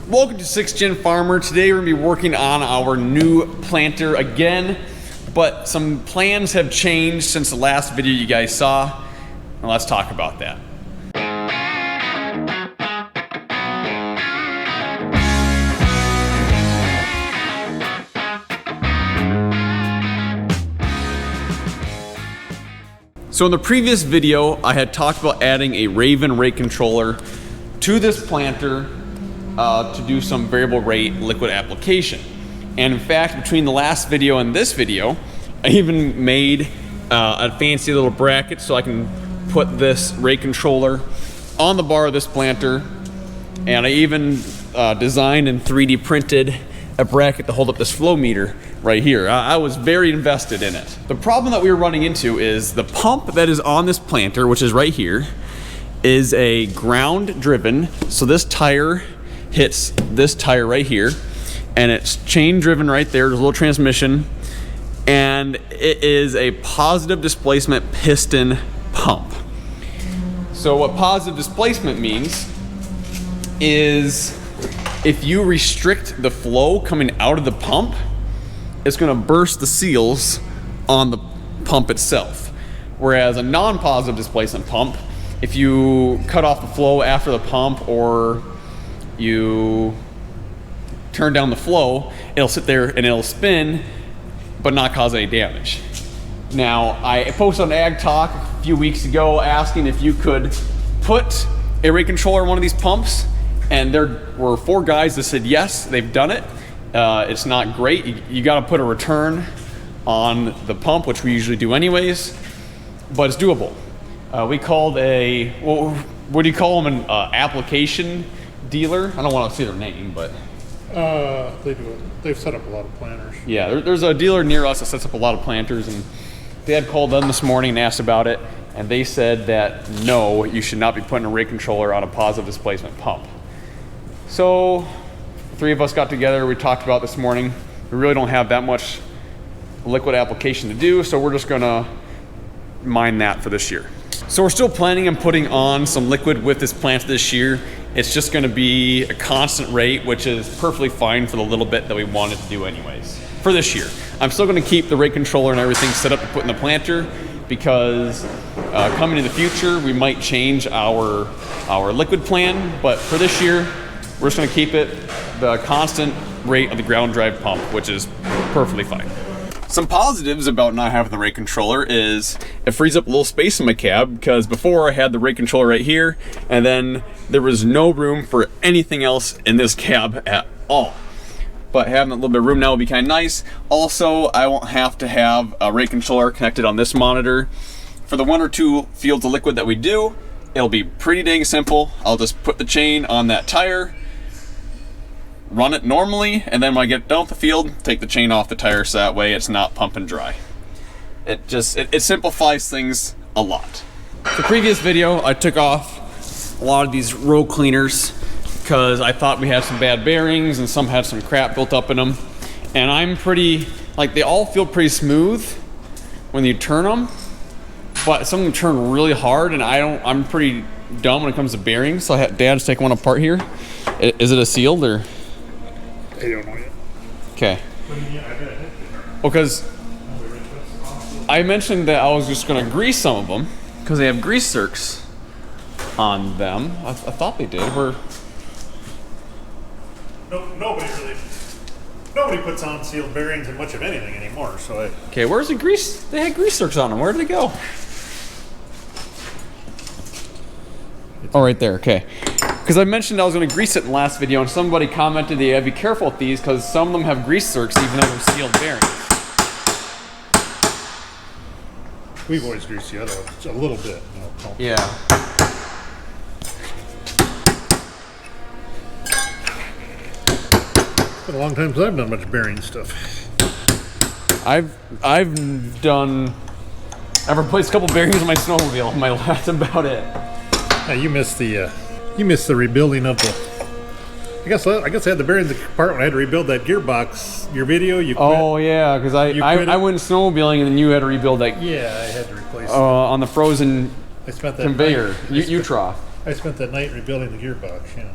Welcome to 6th Gen Farmer. Today we're going to be working on our new planter again, but some plans have changed since the last video you guys saw, and let's talk about that. So in the previous video, I had talked about adding a Raven rate controller to this planter to do some variable rate liquid application. And in fact, between the last video and this video, I even made a fancy little bracket so I can put this rate controller on the bar of this planter. And I even designed and 3D printed a bracket to hold up this flow meter right here. I was very invested in it. The problem that we were running into is the pump that is on this planter, which is right here, is a ground driven. So this tire hits this tire right here, and it's chain driven right there. There's a little transmission, and it is a positive displacement piston pump. So what positive displacement means is if you restrict the flow coming out of the pump, it's going to burst the seals on the pump itself. Whereas a non-positive displacement pump, if you cut off the flow after the pump or you turn down the flow, it'll sit there and it'll spin but not cause any damage. Now, I posted on Ag Talk a few weeks ago asking if you could put a rate controller on one of these pumps, and there were 4 guys that said yes, they've done it. It's not great. You got to put a return on the pump, which we usually do anyways, but it's doable. We called a, well, what do you call them, an application dealer? I don't want to say their name, but they do it. They've set up a lot of planters. Yeah, there's a dealer near us that sets up a lot of planters, and Dad called them this morning and asked about it, and they said that no, you should not be putting a rate controller on a positive displacement pump. So 3 of us got together, we talked about this morning. We really don't have that much liquid application to do, so we're just gonna mind that for this year. So we're still planning on putting on some liquid with this plant this year. It's just gonna be a constant rate, which is perfectly fine for the little bit that we wanted to do anyways for this year. I'm still gonna keep the rate controller and everything set up to put in the planter because coming in the future, we might change our liquid plan, but for this year, we're just gonna keep it the constant rate of the ground drive pump, which is perfectly fine. Some positives about not having the rate controller is it frees up a little space in my cab, because before I had the rate controller right here, and then there was no room for anything else in this cab at all. But having a little bit of room now will be kind of nice. Also, I won't have to have a rate controller connected on this monitor. For the 1 or 2 fields of liquid that we do, it'll be pretty dang simple. I'll just put the chain on that tire, run it normally, and then when I get done with the field, take the chain off the tire so that way it's not pumping dry. It simplifies things a lot. The previous video, I took off a lot of these row cleaners because I thought we had some bad bearings and some had some crap built up in them. And I'm pretty, like, they all feel pretty smooth when you turn them, but some of them turn really hard, and I'm pretty dumb when it comes to bearings. So I had Dad just take one apart here. Is it a sealed or? I don't know yet. Okay. Well, because I mentioned that I was just going to grease some of them because they have grease zerks on them. I thought they did. Nobody puts on sealed bearings in much of anything anymore. So okay, where's the grease? They had grease zerks on them. Where did they go? Oh, right there. Okay. Because I mentioned I was going to grease it in the last video, and somebody commented that you have to be careful with these because some of them have grease zerks even though they're sealed bearings. we've always greased the other ones a little bit. You know, yeah. It's been a long time since I've done much bearing stuff. I've replaced a couple bearings on my snowmobile. That's about it. Yeah, you missed the rebuilding of the. I guess I had the bearings apart when I had to rebuild that gearbox. Your video, you quit. Oh yeah, because I went snowmobiling and then you had to rebuild that. Yeah, I had to replace. On the frozen I spent that conveyor, night, U-trough. I spent that night rebuilding the gearbox. Yeah.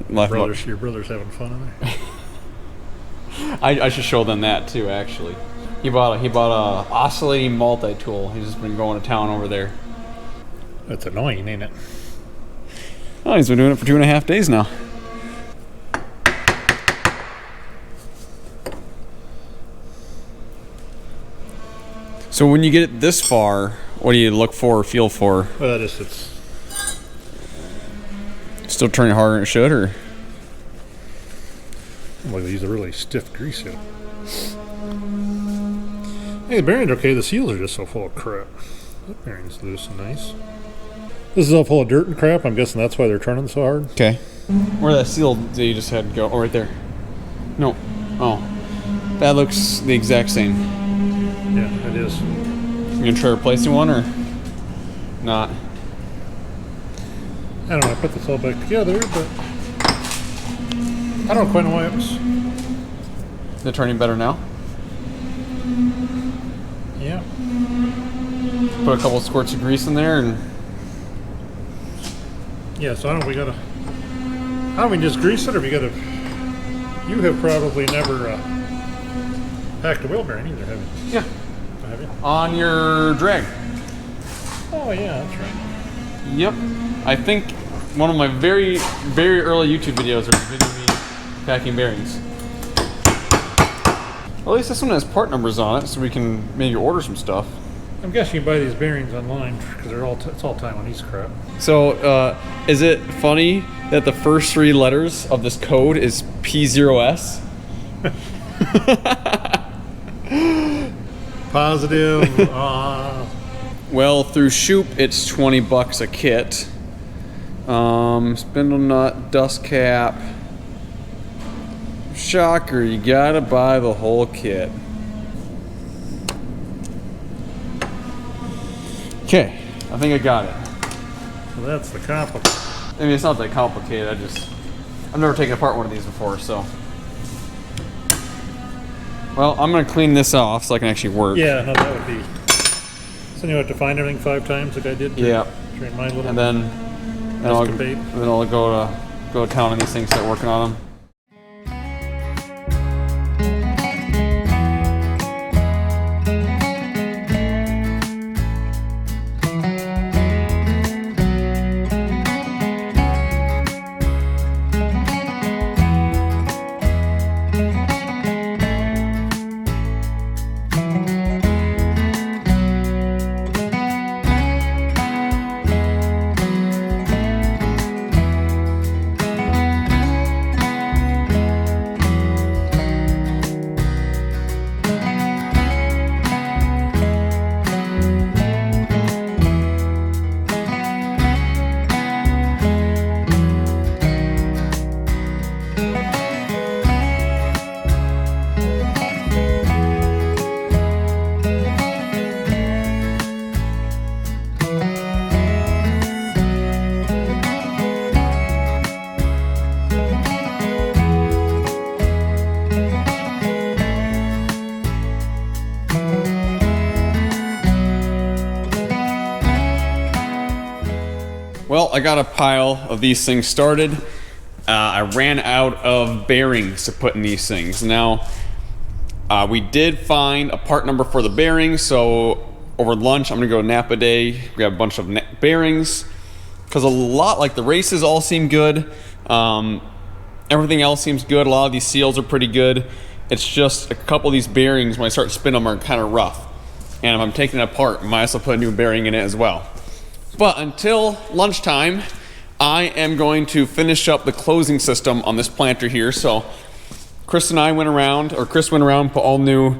left them up. Your brother's having fun in there. I should show them that too. Actually, he bought a oscillating multi-tool. He's just been going to town over there. That's annoying, ain't it? Oh, he's been doing it for 2.5 days now. So when you get it this far, what do you look for or feel for? Well, it's Still turning harder than it should, or? like these are really stiff grease yet. Hey, the bearing's okay. The seals are just so full of crap. That bearing's loose and nice. This is all full of dirt and crap. I'm guessing that's why they're turning so hard. Okay. Where that seal that you just had go? Oh, right there. No. Oh. That looks the exact same. Yeah, it is. You gonna try replacing one or not? I don't know. I put this all back together, but I don't quite know why it was. Is it turning better now? Yeah. Put a couple squirts of grease in there and. Yeah, so I don't know. How do we just grease it, or we gotta? You have probably never packed a wheel bearing either, have you? Yeah. Have you? On your drag. Oh yeah, that's right. Yep. I think one of my very, very early YouTube videos was video me packing bearings. Well, at least this one has part numbers on it, so we can maybe order some stuff. I'm guessing you can buy these bearings online because they're all it's all Taiwanese crap. So, is it funny that the first 3 letters of this code is P0S? Positive. Well, through Shoop, it's $20 a kit. Spindle nut, dust cap. Shocker, you gotta buy the whole kit. Okay, I think I got it. So that's the complicated. I mean, it's not that complicated. I've never taken apart one of these before, so. Well, I'm gonna clean this off so I can actually work. Yeah, no, that would be. So you have to find everything 5 times like I did. Yeah. Train my little. And then I'll escapade. go to town on these things, start working on them. Well, I got a pile of these things started. I ran out of bearings to put in these things. Now, we did find a part number for the bearings, so over lunch I'm gonna go to Napa Day, grab a bunch of bearings, because a lot, like the races all seem good. Everything else seems good. A lot of these seals are pretty good. It's just a couple of these bearings, when I start spinning them, are kind of rough. And if I'm taking it apart, I might as well put a new bearing in it as well. But until lunchtime, I am going to finish up the closing system on this planter here. So Chris went around, put all new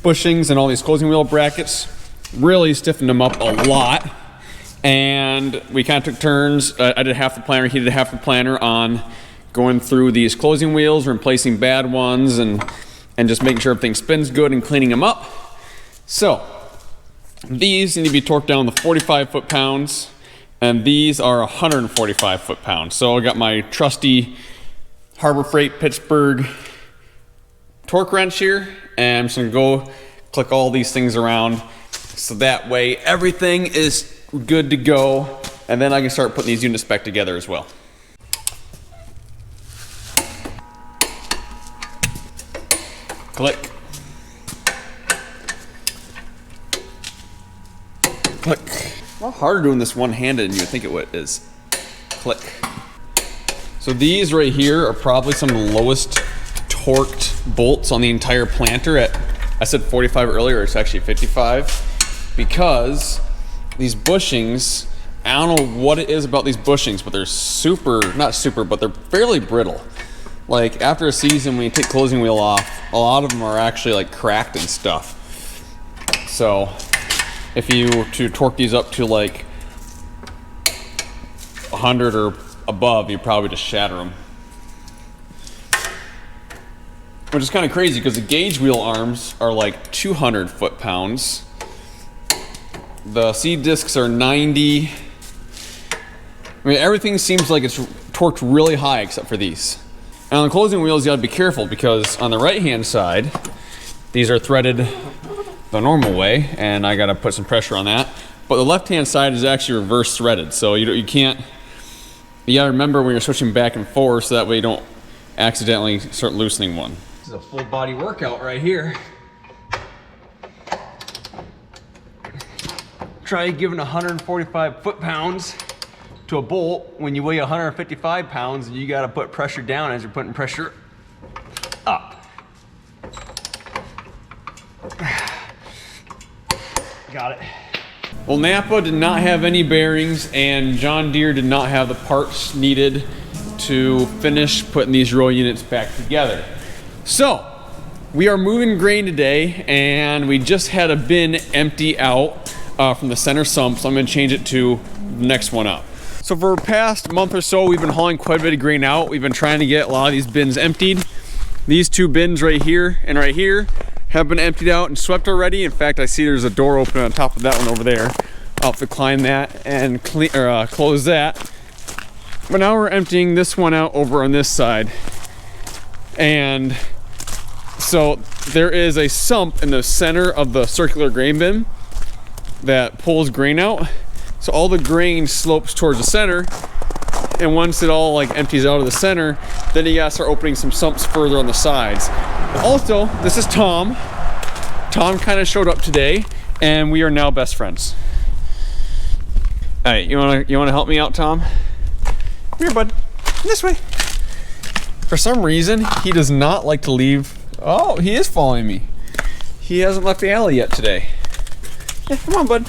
bushings and all these closing wheel brackets, really stiffened them up a lot. And we kind of took turns. I did half the planter, he did half the planter on going through these closing wheels, replacing bad ones, and just making sure everything spins good and cleaning them up. So these need to be torqued down to 45 foot-pounds, and these are 145 foot-pounds. So I got my trusty Harbor Freight Pittsburgh torque wrench here, and I'm just gonna go click all these things around so that way everything is good to go, and then I can start putting these units back together as well. Click. Click. A lot harder doing this one-handed than you would think it is. Click. So these right here are probably some of the lowest torqued bolts on the entire planter at, I said 45 earlier, it's actually 55, because these bushings, I don't know what it is about these bushings, but they're not super, but they're fairly brittle. Like after a season, when you take closing wheel off, a lot of them are actually like cracked and stuff. So if you were to torque these up to like 100 or above, you probably just shatter them. Which is kind of crazy because the gauge wheel arms are like 200 foot-pounds. The seed discs are 90. I mean, everything seems like it's torqued really high except for these. And on the closing wheels, you gotta be careful because on the right-hand side, these are threaded the normal way, and I gotta put some pressure on that. But the left-hand side is actually reverse threaded, so you can't. You gotta remember when you're switching back and forth, so that way you don't accidentally start loosening one. This is a full body workout right here. Try giving 145 foot-pounds to a bolt when you weigh 155 pounds, and you gotta put pressure down as you're putting pressure up. Got it. Well, Napa did not have any bearings, and John Deere did not have the parts needed to finish putting these row units back together. So, we are moving grain today, and we just had a bin empty out from the center sump, so I'm gonna change it to the next one up. So for the past month or so, we've been hauling quite a bit of grain out. We've been trying to get a lot of these bins emptied. These two bins right here and right here have been emptied out and swept already. In fact, I see there's a door open on top of that one over there. I'll have to climb that and close that. But now we're emptying this one out over on this side. And so there is a sump in the center of the circular grain bin that pulls grain out. So all the grain slopes towards the center, and once it all like empties out of the center, then you gotta start opening some sumps further on the sides. Also, this is Tom. Tom kind of showed up today, and we are now best friends. All right, you wanna help me out, Tom? Come here, bud. This way. For some reason, he does not like to leave. Oh, he is following me. He hasn't left the alley yet today. Yeah, come on, bud.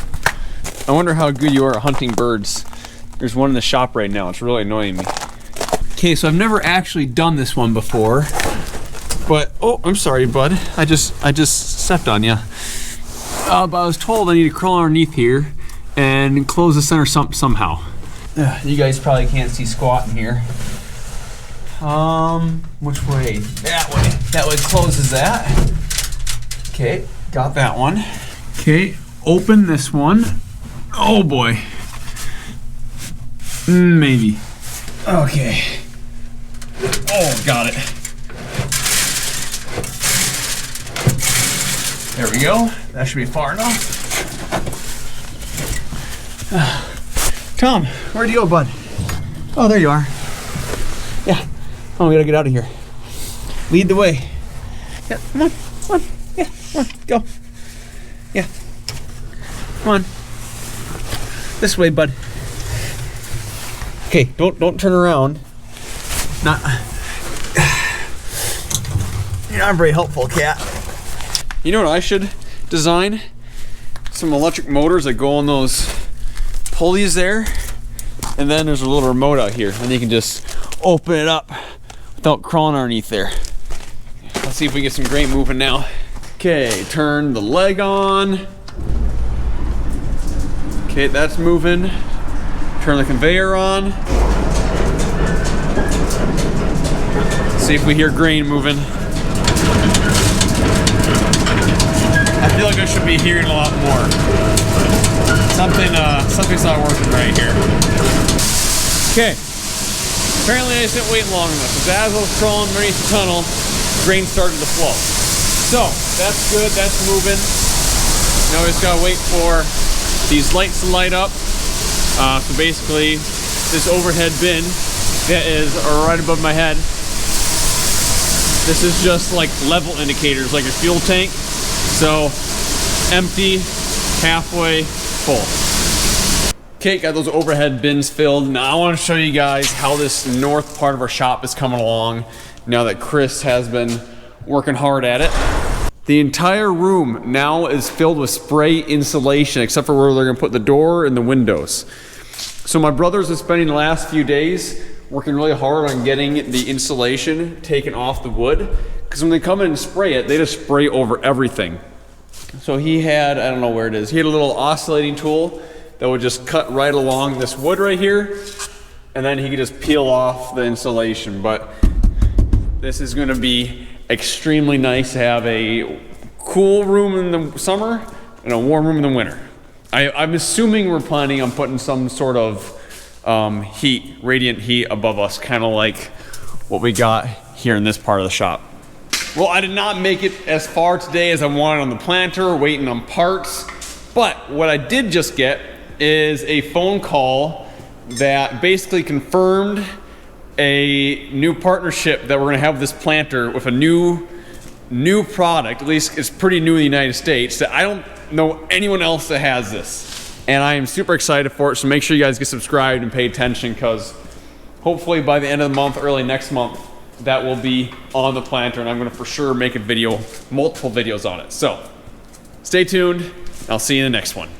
I wonder how good you are at hunting birds. There's one in the shop right now. It's really annoying me. Okay, so I've never actually done this one before, but oh, I'm sorry, bud. I just stepped on you. But I was told I need to crawl underneath here and close the center sump somehow. You guys probably can't see squat in here. Which way? That way. That way closes that. Okay, got that one. Okay, open this one. Oh boy. Maybe. Okay. Oh, got it. There we go. That should be far enough. Tom, where'd you go, bud? Oh, there you are. Yeah. Oh, we gotta get out of here. Lead the way. Yeah, come on. Come on. Yeah, come on. Go. Yeah. Come on. This way, bud. Okay, don't turn around. Not. You're not very helpful, cat. You know what I should design? Some electric motors that go on those pulleys there, and then there's a little remote out here, and you can just open it up without crawling underneath there. Let's see if we get some grain moving now. Okay, turn the leg on. Okay, that's moving. Turn the conveyor on. See if we hear grain moving. I feel like I should be hearing a lot more. Something's not working right here. Okay. Apparently I just didn't wait long enough, because as I was crawling underneath the tunnel, grain started to flow. So, that's good, that's moving. Now we just gotta wait for these lights to light up. So basically, this overhead bin that is right above my head This is just like level indicators, like your fuel tank. So empty, halfway full. Okay, got those overhead bins filled. Now I want to show you guys how this north part of our shop is coming along now that Chris has been working hard at it. The entire room now is filled with spray insulation, except for where they're gonna put the door and the windows. So my brothers are spending the last few days working really hard on getting the insulation taken off the wood, because when they come in and spray it, they just spray over everything. So he had, I don't know where it is, he had a little oscillating tool that would just cut right along this wood right here, and then he could just peel off the insulation. But this is gonna be extremely nice to have a cool room in the summer and a warm room in the winter. I'm assuming we're planning on putting some sort of heat, radiant heat above us, kind of like what we got here in this part of the shop. Well, I did not make it as far today as I wanted on the planter, waiting on parts, but what I did just get is a phone call that basically confirmed a new partnership that we're gonna have with this planter with a new product. At least it's pretty new in the United States, that I don't know anyone else that has this. And I am super excited for it, so make sure you guys get subscribed and pay attention, because hopefully by the end of the month, early next month, that will be on the planter, and I'm gonna for sure make a video, multiple videos on it. So stay tuned, I'll see you in the next one.